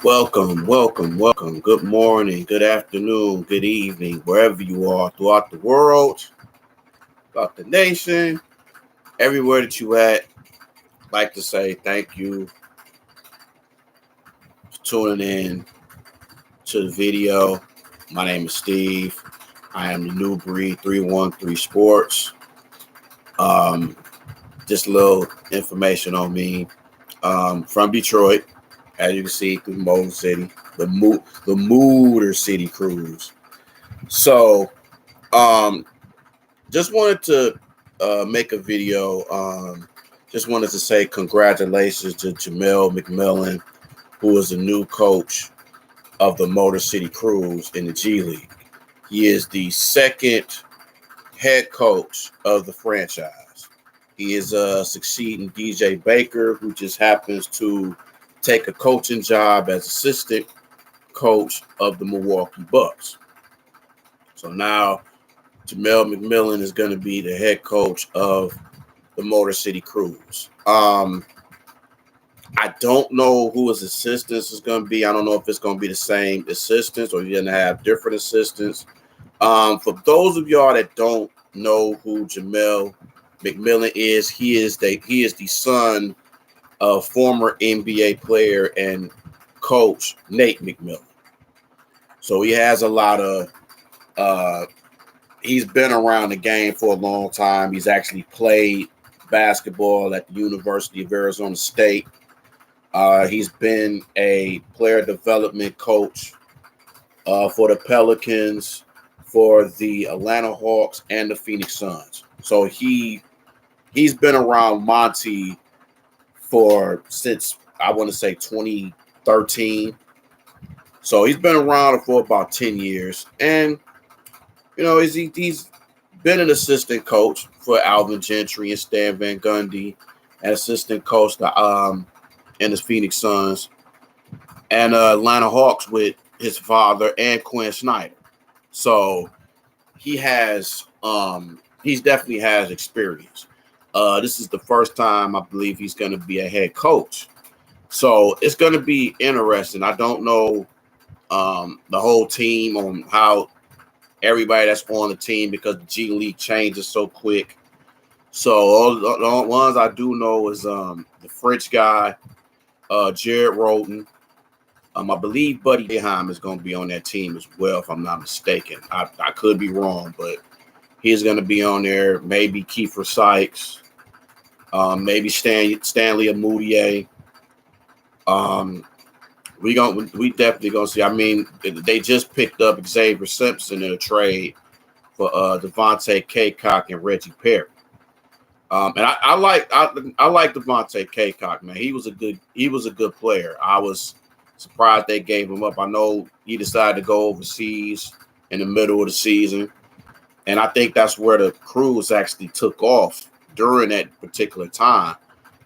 Welcome. Good morning, good afternoon, good evening, wherever you are throughout the world, throughout the nation, everywhere that you at. I'd like to say thank you for tuning in to the video. My name is Steve. I am the New Breed 313 Sports. Um, just a little information on me. From Detroit, as you can see through Motor City, the Motor City Cruise. So, um, just wanted to make a video. Just wanted to say congratulations to Jamel McMillan, who is the new coach of the Motor City Cruise in the G League. He is the second head coach of the franchise. He is succeeding DJ Baker, who just happens to take a coaching job as assistant coach of the Milwaukee Bucks. So now Jamel McMillan is going to be the head coach of the Motor City Cruise. I don't know who his assistants is going to be. I don't know if it's going to be the same assistants or you're going to have different assistants. For those of y'all that don't know who Jamel McMillan is, he is the son of former NBA player and coach Nate McMillan. So he has a lot of he's been around the game for a long time. He's actually played basketball at the University of Arizona State. He's been a player development coach for the Pelicans, for the Atlanta Hawks, and the Phoenix Suns. So he's been around Monty since I want to say 2013. So he's been around for about 10 years, and he's been an assistant coach for Alvin Gentry and Stan Van Gundy, and assistant coach in the Phoenix Suns and Atlanta Hawks with his father and Quinn Snyder. So he's definitely has experience. This is the first time I believe he's going to be a head coach. So it's going to be interesting. I don't know the whole team on how everybody that's on the team because the G League changes so quick. So all the ones I do know is the French guy, Jared Roden. I believe Buddy Boeheim is going to be on that team as well, if I'm not mistaken. I could be wrong, but he's going to be on there. Maybe Kiefer Sykes, maybe Stanley Amudier. We definitely gonna see. I mean, they just picked up Xavier Simpson in a trade for Devontae Caycock and Reggie Perry. And I like Devontae Caycock, man. He was a good player. I was surprised they gave him up. I know he decided to go overseas in the middle of the season, and I think that's where the Cruise actually took off during that particular time,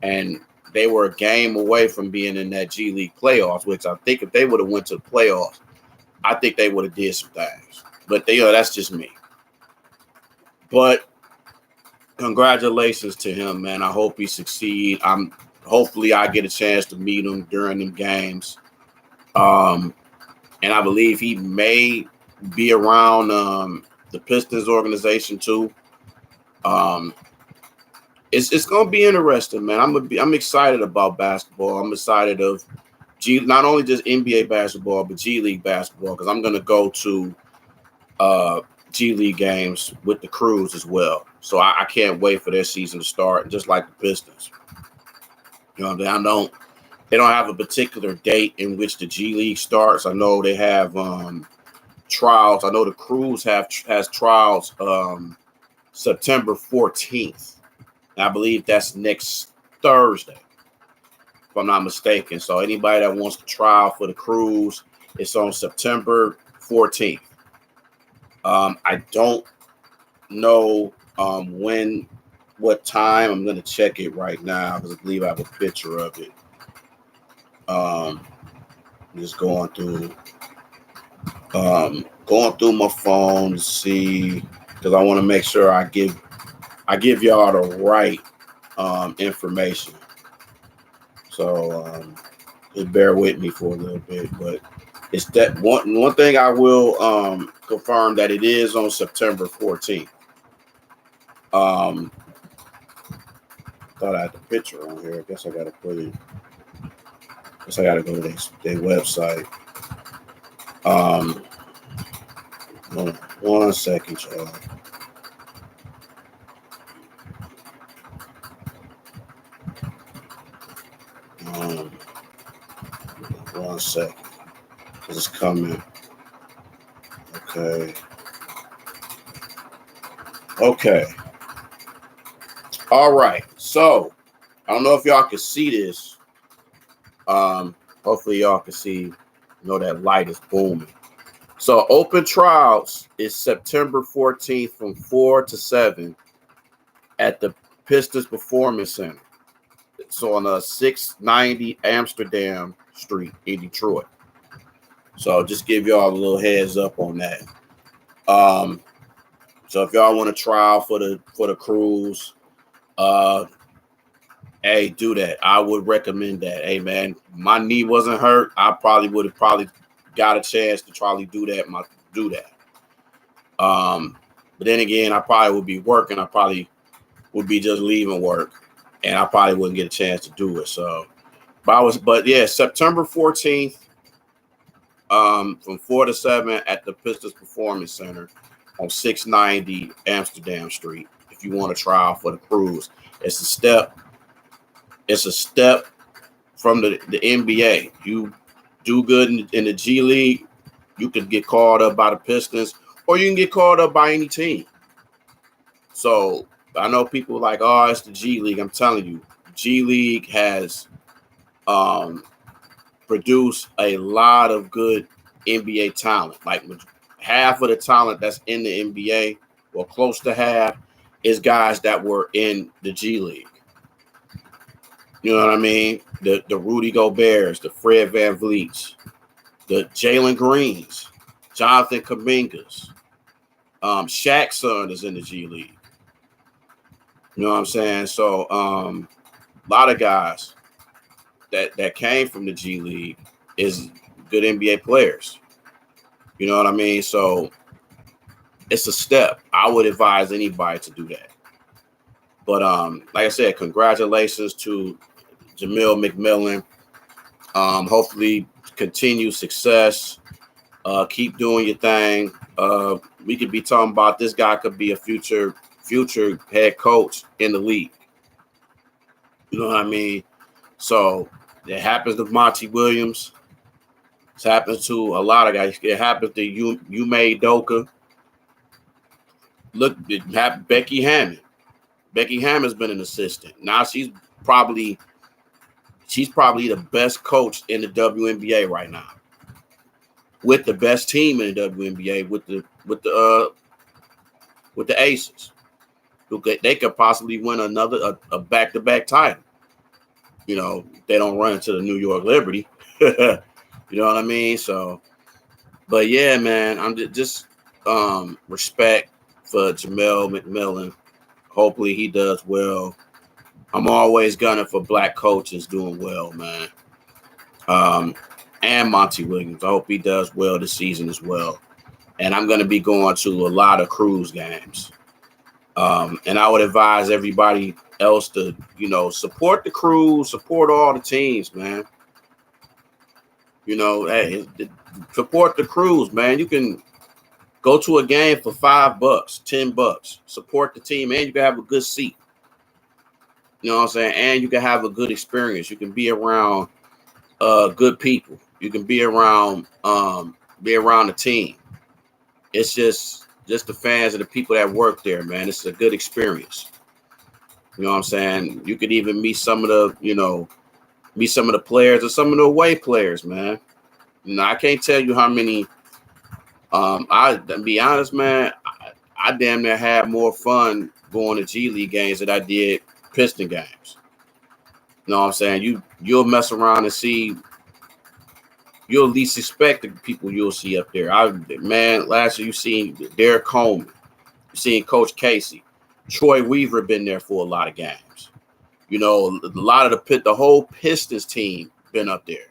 and they were a game away from being in that G League playoffs, which I think if they would have went to the playoffs, I think they would have did some things. But that's just me. But congratulations to him, man. I hope he succeed. Hopefully I get a chance to meet him during them games. And I believe he may be around the Pistons organization too. It's gonna be interesting, man. I'm excited about basketball. I'm excited of not only just NBA basketball, but G League basketball because I'm gonna go to G League games with the Cruise as well. So I can't wait for their season to start, just like the Pistons. They don't have a particular date in which the G League starts. I know they have trials. I know the Cruise has trials September 14th. I believe that's next Thursday, if I'm not mistaken. So anybody that wants to trial for the Cruise, it's on September 14th. I don't know what time. I'm going to check it right now because I believe I have a picture of it. Just going through my phone to see because I want to make sure I give y'all the right information. So Just bear with me for a little bit, but it's that one thing I will confirm that it is on September 14th. Thought I had the picture on here. I guess I got to put it. I guess I got to go to their website. One second, y'all. One second. Cause it's coming. Okay. Okay. All right. So I don't know if y'all can see this. Hopefully y'all can see. You know that light is booming. So open trials is September 14th from 4 to 7 at the Pistons Performance Center. So on 690 Amsterdam Street in Detroit. So I'll just give y'all a little heads up on that. So if y'all want to trial for the cruise, hey, do that. I would recommend that. Hey man, my knee wasn't hurt. I probably would have got a chance to try to do that. But then again, I probably would be working. I probably would be just leaving work, and I probably wouldn't get a chance to do it. So, but yeah, September 14th, from 4 to 7 at the Pistons Performance Center on 690 Amsterdam Street. If you want to try out for the cruise, it's a step. It's a step from the NBA. You do good in the G League, you could get called up by the Pistons, or you can get called up by any team. So I know people like, oh, it's the G League. I'm telling you, G League has produced a lot of good NBA talent. Like half of the talent that's in the NBA, or close to half, is guys that were in the G League. You know what I mean? The Rudy Goberts, the Fred VanVleets, the Jalen Greens, Jonathan Kumingas. Shaq's son is in the G League. You know what I'm saying? So a lot of guys that came from the G League is good NBA players. You know what I mean? So it's a step. I would advise anybody to do that. But like I said, congratulations to Jamil McMillan. Hopefully continue success. Keep doing your thing. We could be talking about this guy could be a future head coach in the league. You know what I mean? So it happens to Monty Williams. It happens to a lot of guys. It happens to Ime Udoka. Look, it happened Becky Hammon. Becky Hammond's been an assistant. Now she's probably the best coach in the WNBA right now, with the best team in the WNBA, with the Aces. They could possibly win a back-to-back title. You know, they don't run into the New York Liberty. You know what I mean? So, but yeah, man, I'm just respect for Jamil McMillan. Hopefully he does well. I'm always gunning for black coaches doing well, man. And Monty Williams. I hope he does well this season as well. And I'm going to be going to a lot of cruise games. And I would advise everybody else to, support the cruise, support all the teams, man. Hey, support the cruise, man. You can go to a game for $5, $10. Support the team, and you can have a good seat. You know what I'm saying? And you can have a good experience. You can be around good people. You can be around the team. It's just the fans and the people that work there, man. It's a good experience. You know what I'm saying? You could even meet some of the players or some of the away players, man. I can't tell you how many. To be honest, man, I damn near had more fun going to G League games than I did Piston games. You know what I'm saying? You'll mess around and see. You'll at least expect the people you'll see up there. Last year you seen Derek Coleman, you seen Coach Casey, Troy Weaver been there for a lot of games. A lot of the whole Pistons team been up there.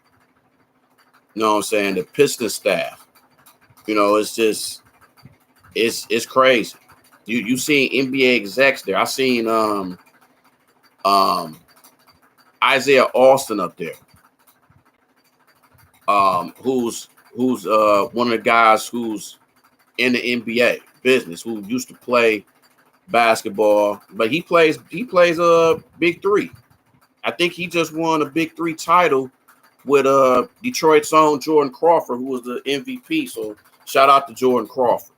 You know what I'm saying? The Piston staff. You know, it's just it's crazy. You seen NBA execs there. I seen um Isaiah Austin up there. Who's one of the guys who's in the NBA business, who used to play basketball, but he plays Big Three. I think he just won a Big Three title with Detroit's own Jordan Crawford, who was the MVP. So shout out to Jordan Crawford.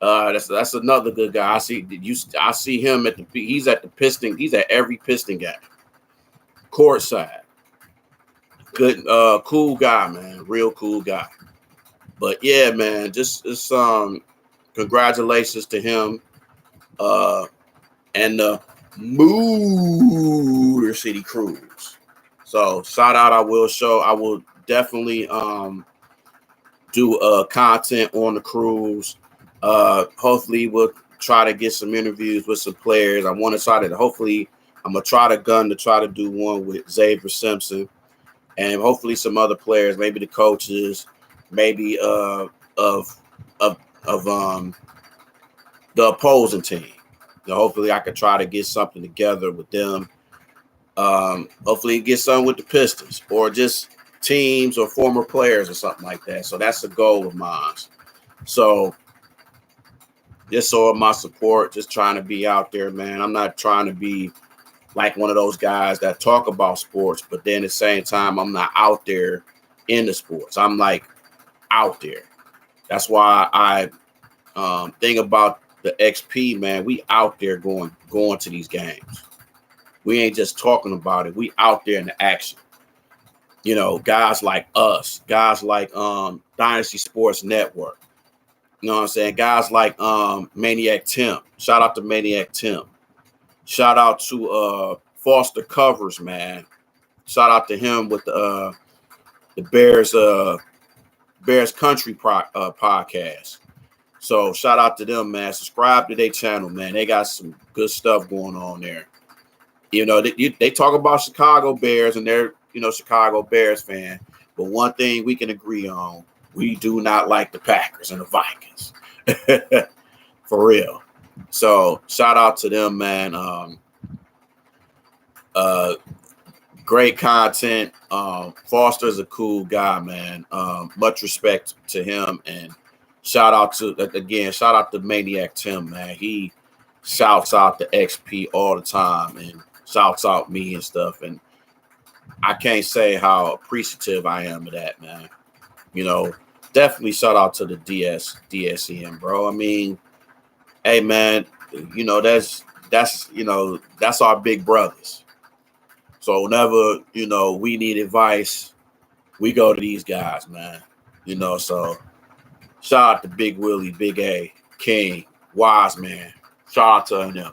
That's another good guy. I see him at the he's at the Piston. He's at every Piston game, courtside. Good, cool guy, man. Real cool guy. But yeah, man, just it's congratulations to him. And the Motor City Cruise. So shout out, I will definitely do content on the cruise. Hopefully we'll try to get some interviews with some players. I want to try to hopefully I'm gonna try to do one with Xavier Simpson and hopefully some other players, maybe the coaches, maybe of the opposing team. Hopefully I could try to get something together with them. Hopefully get something with the Pistons or just teams or former players or something like that. So that's a goal of mine. So just all my support, just trying to be out there, man. I'm not trying to be like one of those guys that talk about sports, but then at the same time, I'm not out there in the sports. I'm like out there. That's why I think about the XP, man. We out there going to these games. We ain't just talking about it. We out there in the action. You know, guys like us, guys like Dynasty Sports Network. You know what I'm saying? Guys like Maniac Tim. Shout out to Maniac Tim. Shout out to Foster Covers, man. Shout out to him with the Bears Country podcast. So shout out to them, man. Subscribe to their channel, man. They got some good stuff going on there. You know, they talk about Chicago Bears and they're, Chicago Bears fan. But one thing we can agree on, we do not like the Packers and the Vikings. For real. So shout out to them, man. Great content. Foster's a cool guy, man. Much respect to him. And shout out to Maniac Tim, man. He shouts out the XP all the time and shouts out me and stuff. And I can't say how appreciative I am of that, man. Definitely shout out to the DSEM, bro. I mean, hey, man, that's our big brothers. So whenever, we need advice, we go to these guys, man. So shout out to Big Willie, Big A, King, Wise Man. Shout out to them.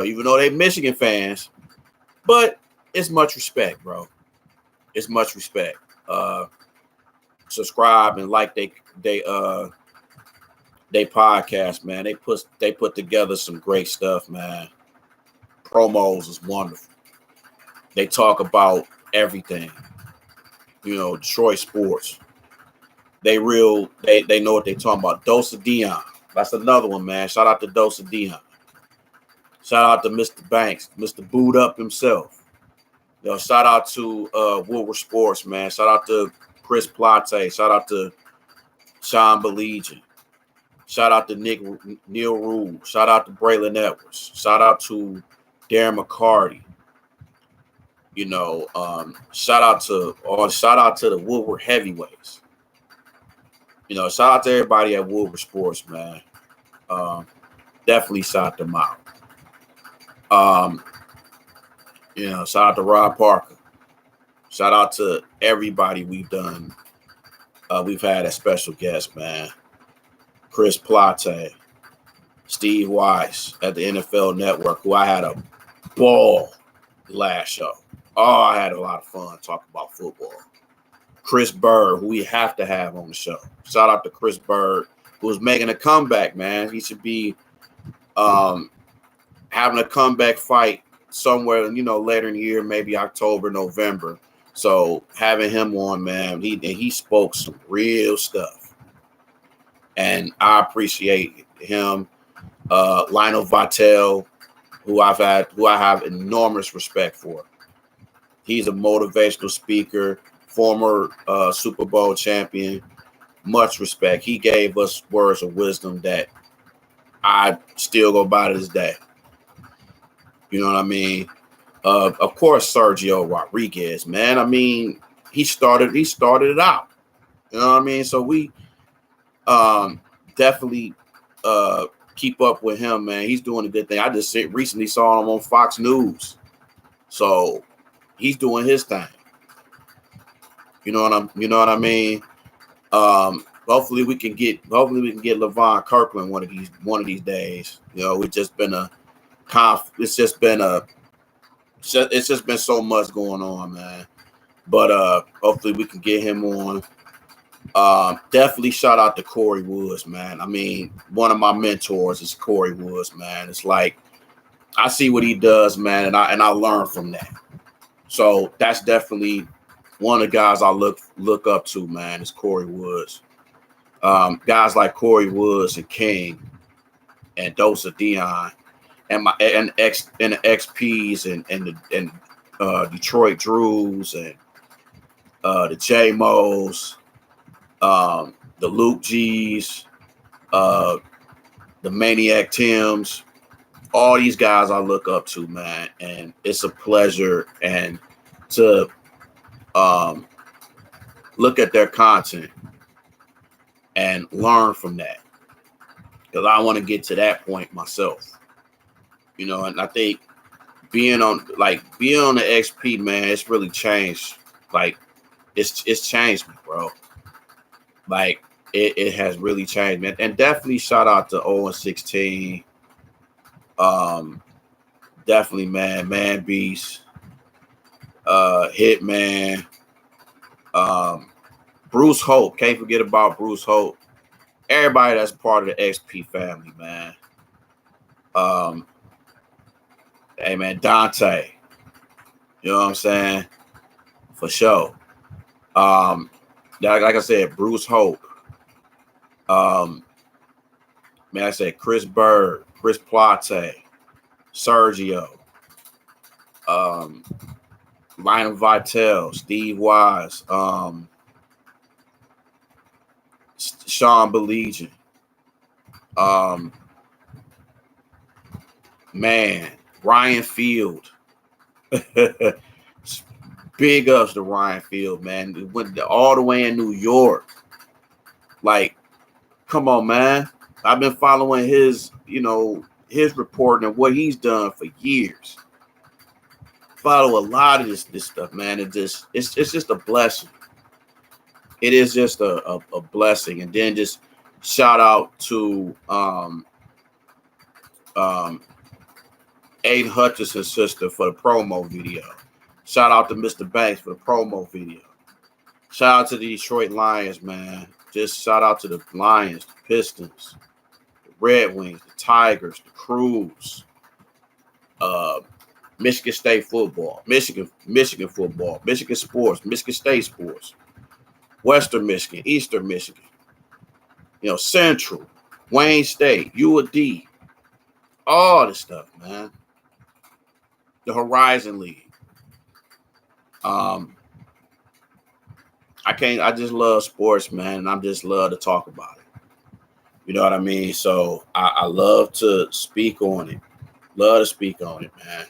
Even though they Michigan fans, but it's much respect, bro. It's much respect. Subscribe and like they podcast, man. They put together some great stuff, man. Promos is wonderful. They talk about everything. Detroit sports. They know what they talking about. Dose of Dion. That's another one, man. Shout out to Dose of Dion. Shout out to Mr. Banks, Mr. Boot Up himself. Shout out to Woodward Sports, man. Shout out to Chris Plate. Shout out to Sean Belegian. Shout out to Neil Rule. Shout out to Braylon Edwards. Shout out to Darren McCarty. Shout out to the Woodward Heavyweights. Shout out to everybody at Woodward Sports, man. Definitely shout them out. Shout out to Rob Parker. Shout out to everybody we've had as special guests, man. Chris Plate, Steve Weiss at the NFL Network, who I had a ball last show. Oh, I had a lot of fun talking about football. Chris Bird, who we have to have on the show. Shout out to Chris Bird, who's making a comeback, man. He should be having a comeback fight somewhere, later in the year, maybe October, November. So having him on, man, he spoke some real stuff, and I appreciate him. Lionel Vitale, who I have enormous respect for. He's a motivational speaker, former Super Bowl champion. Much respect. He gave us words of wisdom that I still go by to this day. You know what I mean? Of course, Sergio Rodriguez, man. I mean, he started it out. You know what I mean? So we definitely keep up with him, man. He's doing a good thing. I just recently saw him on Fox News. So he's doing his thing. You know what I mean? Hopefully we can get LeVon Kirkland one of these days. You know, it's just been so much going on, man. But hopefully we can get him on. Definitely shout out to Corey Woods, man. I mean, one of my mentors is Corey Woods, man. It's like I see what he does, man, and I learn from that. So that's definitely one of the guys I look up to, man, is Corey Woods. Guys like Corey Woods and King and Dosa Dion and the XPs and Detroit Drews and the J Mo's, the Luke G's, the Maniac Tims. All these guys I look up to, man, and it's a pleasure and to look at their content and learn from that, because I want to get to that point myself, you know. And I think being on the XP, man, it's really changed. Like it's changed me, bro. Like it has really changed, man. And definitely shout out to 0-16. Definitely, man Beast, Hitman, Bruce Hope. Can't forget about Bruce Hope. Everybody that's part of the XP family, man. Hey, man, Dante. You know what I'm saying? For sure. Like I said, Bruce Hope. Man, I said Chris Bird, Chris Plate, Sergio, Lionel Vitale, Steve Wise, Sean Belegian, man, Ryan Field. Big ups to Ryan Field, man. It went all the way in New York. Like, come on, man. I've been following his reporting and what he's done for years. Follow a lot of this stuff, man. It's just a blessing. It is just a blessing. And then just shout out to Aiden Hutchinson's sister for the promo video. Shout out to Mr. Banks for the promo video. Shout out to the Detroit Lions, man. Just shout out to the Lions, the Pistons, the Red Wings, the Tigers, the Crews, Michigan State football, Michigan football, Michigan sports, Michigan State sports, Western Michigan, Eastern Michigan, Central, Wayne State, U of D, all this stuff, man. The Horizon League. I just love sports, man, and I just love to talk about it. You know what I mean? So I love to speak on it. Love to speak on it, man.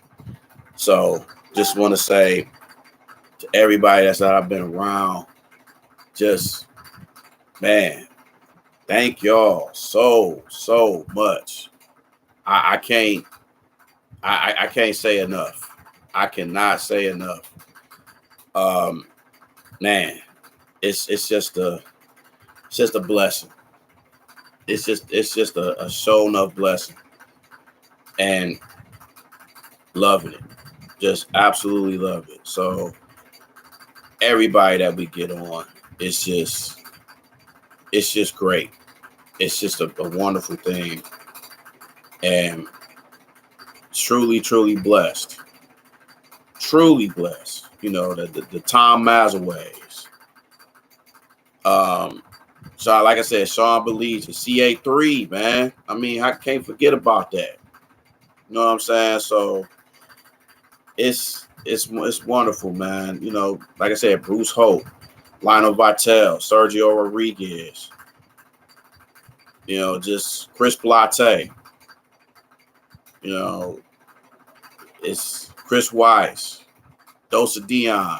So just want to say to everybody that I've been around, just, man, thank y'all so much. I can't say enough. I cannot say enough. Man, it's just a blessing. It's just a show enough blessing, and loving it. Just absolutely love it. So everybody that we get on, it's just great. It's just a wonderful thing, and truly blessed. Truly blessed. You know, the Tom Mazaways. So like I said, Sean Belize, CA3, man. I mean, I can't forget about that. You know what I'm saying? So it's wonderful, man. You know, like I said, Bruce Hope, Lionel Vitale, Sergio Rodriguez, you know, just Chris Blatte, you know, it's Chris Weiss, Dosa Dion,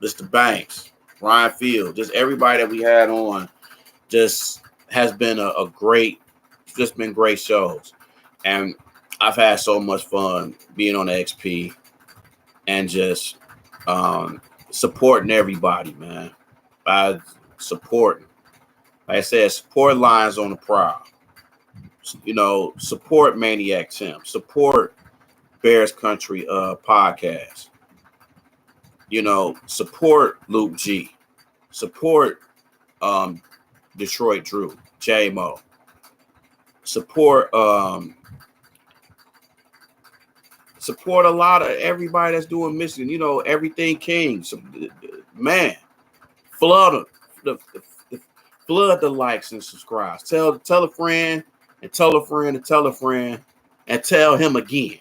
Mr. Banks, Ryan Field, just everybody that we had on just has been a great, just been great shows. And I've had so much fun being on the XP and just supporting everybody, man. By supporting, like I said, support Lions on the Prowl. You know, support Maniac Tim. Support Bears Country podcast. You know, support Luke G. Support Detroit Drew, J-Mo. Support support a lot of everybody that's doing Michigan. You know, Everything King. So, man, flood the likes and subscribes. Tell a friend and tell a friend and tell a friend and tell him again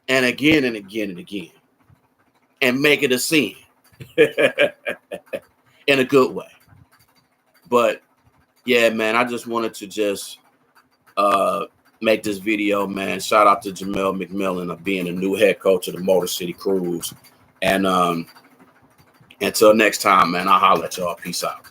and again and again and again and make it a scene in a good way. But yeah, man, I just wanted to just make this video, man. Shout out to Jamel McMillan of being the new head coach of the Motor City Cruise. And until next time, man, I'll holler at y'all. Peace out.